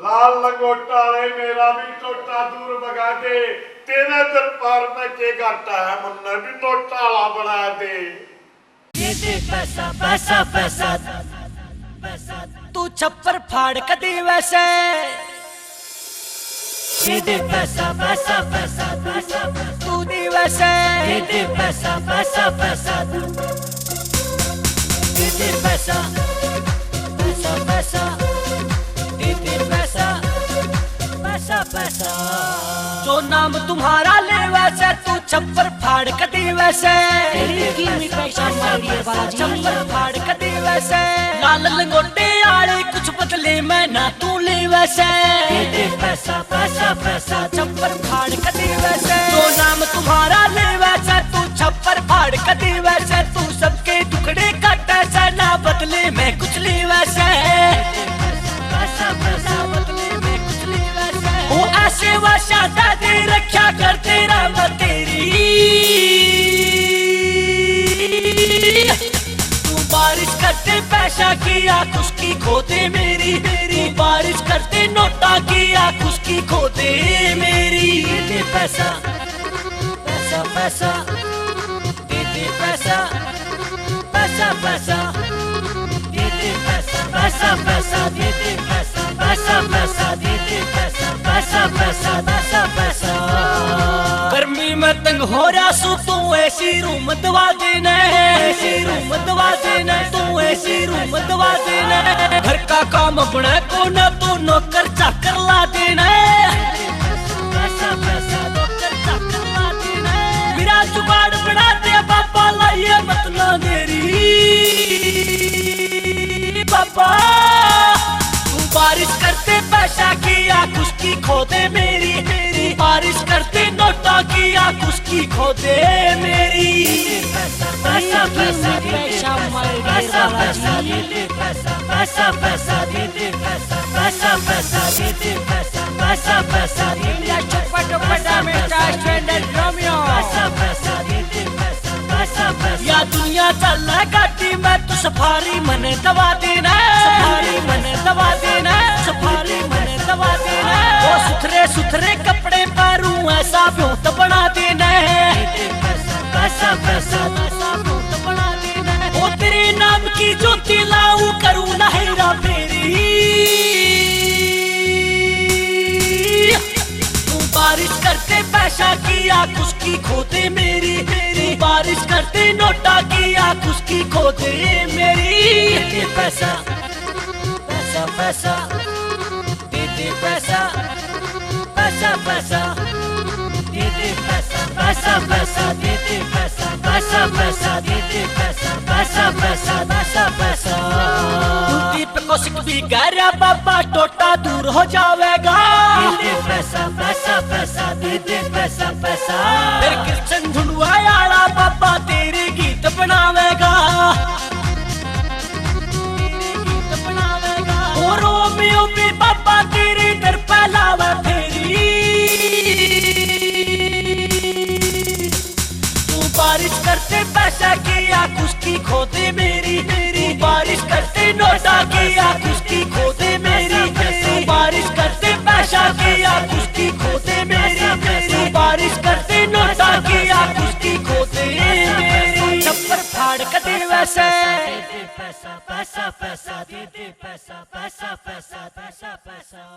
लाल लंगोटा वाले मेरा भी टोटा दूर भगा दे, तेरे दरबार में के घाटा है, मुन्ने भी नोटा वाला बना दे। ये दे पैसा पैसा पैसा पैसा, तू छप्पर फाड़ कदी वैसे। ये दे पैसा पैसा पैसा पैसा, तू दी वैसे। ये दे पैसा पैसा पैसा, ये दे पैसा पैसा पैसा, ये दे पैसा पैसा पैसा। जो नाम तुम्हारा ले वैसे, तू छप्पर फाड़ कदी वैसे। छप्पर फाड़ कदी वैसे। लाल लंगोटे आले कुछ बदले मैं ना तू ले वैसे। पैसा पैसा पैसा, छप्पर फाड़ कदी वैसे। जो नाम तुम्हारा ले वैसे, तू छप्पर फाड़ कदी वैसे। तू सबके टुकड़े काट ऐसा, ना बदले मैं कुछ ले वैसे। पैसा पैसा बदले मैं कुछ ले वैसे। वो ऐसे वैसा दे रखा कर तेरा मैं तेरी। तू बारिश करते पैसा की आँख उसकी खोदे मेरी मेरी। बारिश करते नोटा की आँख उसकी खोदे मेरी। दे पैसा पैसा पैसा, दे पैसा पैसा पैसा, दे पैसा पैसा पैसा, दे पैसा पैसा पैसा, दे पैसा पैसा पैसा पैसा पैसा। गर्मी में तंग हो रहा सू, तू ऐसी रूम दवा देना। ऐसी रूम दवा देना, तू ऐसी रूम दवा देना। घर का काम अपने को न तू नौकर चाकर ला देना। पैसा पैसा नौकर चाकर ला देना। मेरा जुगाड़ बना दे बाबा, लाइए मत ना देरी बाबा। तू बारिश करते पैसा की आँख उसकी खोदे मेरी मेरी। बारिश करते नोटा की आँख उसकी खोदे मेरी। पैसा पैसा पैसा पैसा पैसा पैसा, पैसा पैसा पैसा, पैसा पैसा पैसा, पैसा पैसा पैसा। या दुनिया चल गाती मैं तू सफारी मने दबा देना। सफारी मने दबा देना, सफारी मने दबा देना। वो सुथरे सुथरे कपड़े पहरूं ऐसा भूत बना देना। पैसा पैसा पैसा भूत बना देना। वो तेरे नाम की ज्योति लाऊं करूं ना हेरा फेरी। तू बारिश करते पैसा की आँख उसकी खोदे मेरी मेरी। बारिश करते नोटा की आँख उसकी खोदे मेरी। पैसा पैसा पैसा, दे पैसा पैसा पैसा, दे पैसा पैसा पैसा, दे पैसा पैसा पैसा, दे पैसा पैसा पैसा पैसा पैसा। दीप को सिक भी गहरा बाबा, टोटा दूर हो जाएगा। दे पैसा पैसा पैसा, दे पैसा पैसा। फिर कृष्ण ढूंढवा आड़ा बाबा तेरे गीत बनावेगा। गीत बनावेगा। और रोमियो भी बाबा तेरे दर पहलावा फेरी। तू बारिश करते पैसा की आँख उसकी खोदे मेरी मेरी। बारिश करते नोटा की आँख उसकी खोदे मेरी मेरी। बारिश करते पैसा की आँख उसकी खोदे मेरी मेरी। बारिश करते नोटा की आँख उसकी खोदे मेरी। छप्पर फाड़ कदे वैसे। पैसा पैसा पैसा, दे पैसा पैसा पैसा पैसा पैसा।